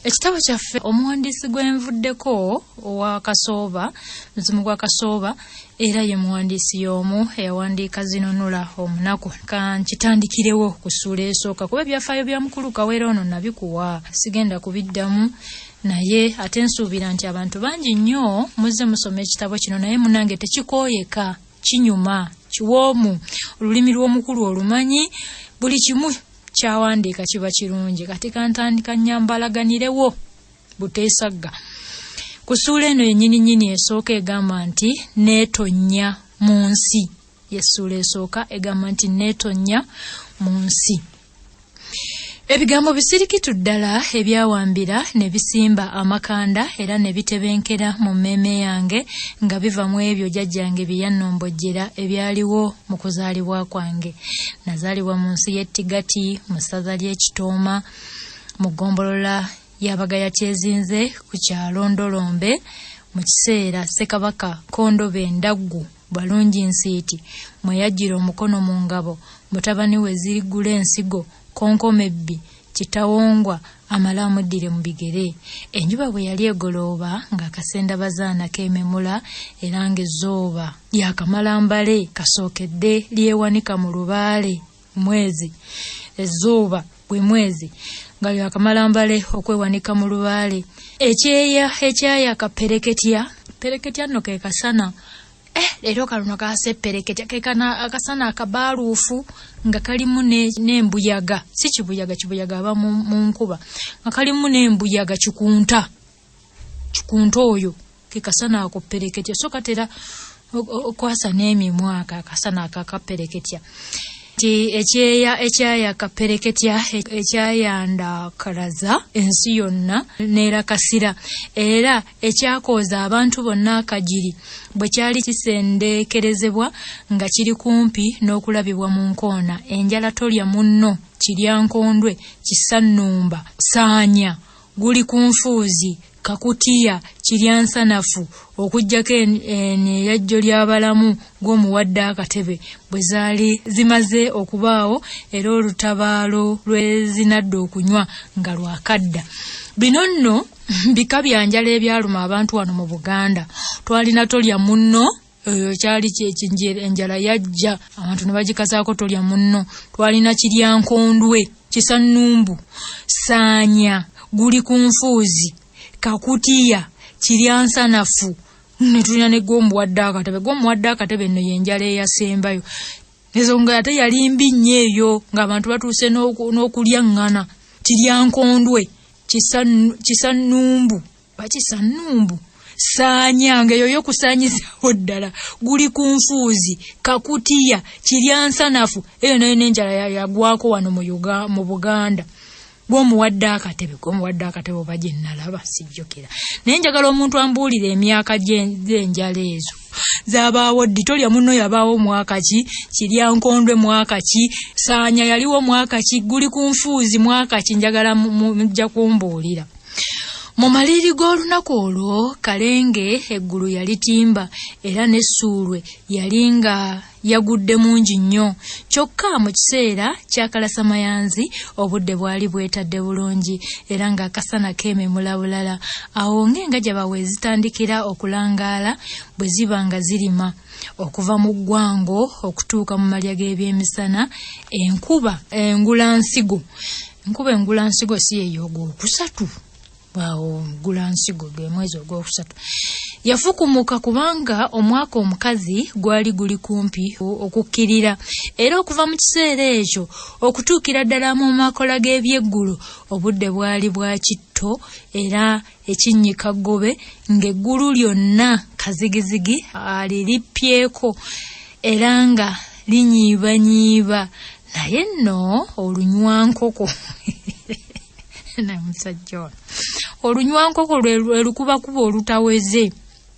Ekitabo kyaffe omuwandiisi gwenvuddeko owa Kasooba, Muzimu gwa Kasooba, era ye muwandiisi y'omu eyawandiika zino Nula Omunaku. Kankitandikirewo ku ssuula esooka kuba ebyafaayo bya mukulu Kawere ono nabikuwa, sigenda kubiddamu naye ate nsuubira nti abantu bangi nnyo muzze musoma ekitabo kino, naye munange tekikooyeka, kinyuma, kiwoomu, olulimi lw'omukulu olumanyi, buli kimu kyawandiika kiba kirungi. Kati kantandika nnyambalaganirewo buteesagga. Ku ssuula eno yennyini esooka egamba nti neetonnya mu nsi. Y'essuula esooka egamba nti neetonnya mu nsi. Ebigambo bisirikitu ddala ebyawambira ne bisimba amakanda era ne bitebenkera mu mmeeme yange nga biva mu ebyo jjajjange bye yannombojjera ebyaliwo mu kuzaalibwa kwange. Nazaalibwa mu nsi y'Ettigati mu ssaza ly'Ekitooma mu ggombolola y'Abagaya Kyezinze ku kyalo Ndolombe mu kiseera Ssekabaka Kondobe Ndaggu Balungi Nsiiti mwe yajjira omukono mu ngabo mutabani we Zirigula Ensigo Konkomebbi Kitawongwa amala amuddire mu bigere. Enjuba bwe yali egolooba ng'akasenda bazaana keememula era ng'ezzooba yakamalambale kasookedde lyewanika mu lubaale mwezi. Ezzooba bwe mwezi nga yakamalambale okwewanika mu lubaale. Ekyeya ekyayaka pereketya nno ke kasana. Leero kaluno kaaseppereketya kekana akasana akabaaluufu nga kalimu n'embuyaga, si kibuyaga aba mu nkuba, nga kalimu n'embuyaga kikunta oyo ke kasana ako pereketya. So katera okwasa n'emimwa akasana akakappereketya. Ti ekyeya ekyayaka pereketya ekyayanda kalaza ensi yonna n'erakasira era ekyakooza abantu bonna akajiri bwe kyali kisendekerezebwa nga kiri kumpi n'okulabibwa mu nkoona. Enjala tolya munno, kiryankondwe, kisannumba, saanya, guli ku nfuuzi, kakutiya, kiryansanafu, okujjako eyajjo ly'abalamu gw'omuwadde akatebe bwe zaali zimaze okubaawo era olutabaalo lwezinadde okunywa nga lwakadda. Bino nno bika bya njala ebyaluma abantu wano mu Buganda. Twalina tolya munno, kyali enjala yajja abantu ne bagikazaako tolya munno. Twalina kiryankondwe, kisannumbu, saanya, guli ku nfuuzi, kakutiya, kiryansanafu, ne tulina ne gw'omuwadde akatebe. Gw'omuwadde akatebe nno y'enjala eyasembayo. Ezo nga ate yali mbi nnyo eyo ng'abantu batuuse n'okulya ŋŋana. Kiryankondwe, kisannumbu, bakisannumbu, saanya ng'eyo y'okusaanyizawo ddala, guli ku nfuuzi, kakutiya, kiryansanafu, eyo nayo n'enjala yagwako wano mu Buganda. Gw'omuwadde akatebe oba gye nalaba sijjukira. Naye njagala omuntu ambuulira emyaka gy'enjala ezo zabaawo ddi. Tolya munno yabaawo mwaka ki, kiryankondwe mwaka ki, saanya yaliwo mwaka ki, guli ku nfuuzi mwaka ki, njagala mujja kumbuulira. Mu maliri g'olunaku olwo Kalenge eggulu yalitimba era n'essuulwe yali nga yagudde mungi nnyo. Kyokka mu kiseera ky'akalasamayanzi obudde bwali bwetadde bulungi era ng'akasana keememula bulala. Awo ng'engajaba bwe zitandikira okulangaala bwe ziba nga zirima okuva mu ggwango okutuuka mu malya g'ebyemisana. Enkuba engulansigo si eyo ogwokusatu. Waawo gulansigo gwe mwezi ogwokusatu yafukumuka kubanga omwaka omukazi gwali guli kumpi okukkirira era okuva mu kiseera ekyo okutuukira ddala mu makola g'ebyeggulo obudde bwali bwa kitto era ekinnyika ggobe ng'eggulu lyonna kazigizigi aliripyeko era nga linyiibanyiiba. Naye nno olunywankoko namusajja olunywankoko lwe lukubakuba olutaweze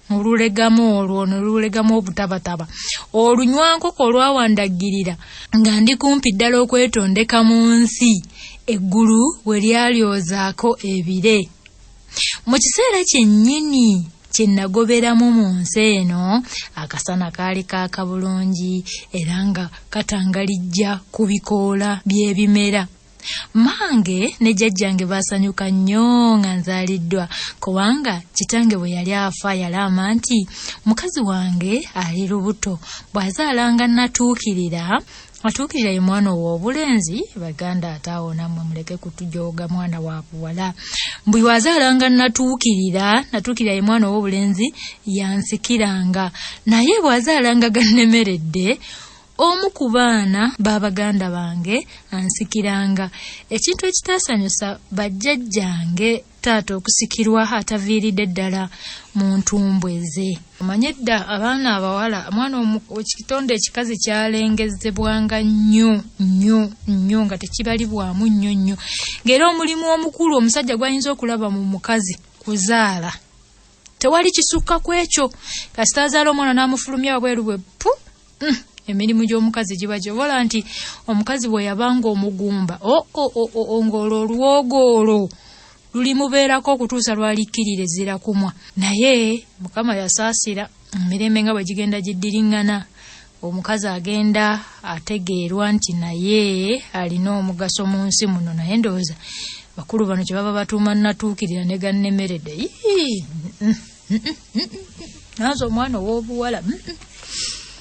olulegamu obutabataba. Olunywankoko olwawandagirira nga ndi kumpi ddala okwetondeka mu nsi eggulu we lyalyozaako ebire. Mu kiseera kyennyini kye nagoberamu mu nsi eno akasana kaali kaaka bulungi era nga katangalijja ku bikoola by'ebimera. Mange ne jjajjange basanyuka nnyo nga nzaaliddwa kubanga kitange bwe yali afa yalama nti mukazi wange ali lubuto bw'azaalanga natuukirira atuukirira ye mwana ow'obulenzi baganda ataawona mmwe muleke kutujooga mwana wa buwala bwe wazaalanga natuukirira ye mwana ow'obulenzi yansikiranga naye bw'azaalanga gannemeredde omu ku baana babaganda bange ansikiranga ekintu ekitaasanyusa bajjajjange taata okusikirwa ataviiridde ddala mu ntumbwe ze omanye dda abaana abawala mwana ekitonde ekikazi kyalengezebwanga nnyo nga tekibalibwamu nnyo ng'era omulimu omukulu omusajja gwayinza okulaba mu mukazi kuzaala tewali kisukka ku ekyo kasita azaala omwana n'amufulumya wabweru bwe pu emirimu gy'omukazi giba gyobola nti omukazi bwe yabanga omugumba ng'olwo olwogoolo lulimubeerako okutuusa lwalikkirira ezira kumwa naye Mukama yasaasira emirembe nga bwe gigenda giddiriŋŋana omukazi agenda ategeerwa nti naye alina omugaso mu nsi muno naye ndowooza bakulu bano kye baba batuuma natuukirira ne gannemeredde nazo omwana ow'obuwala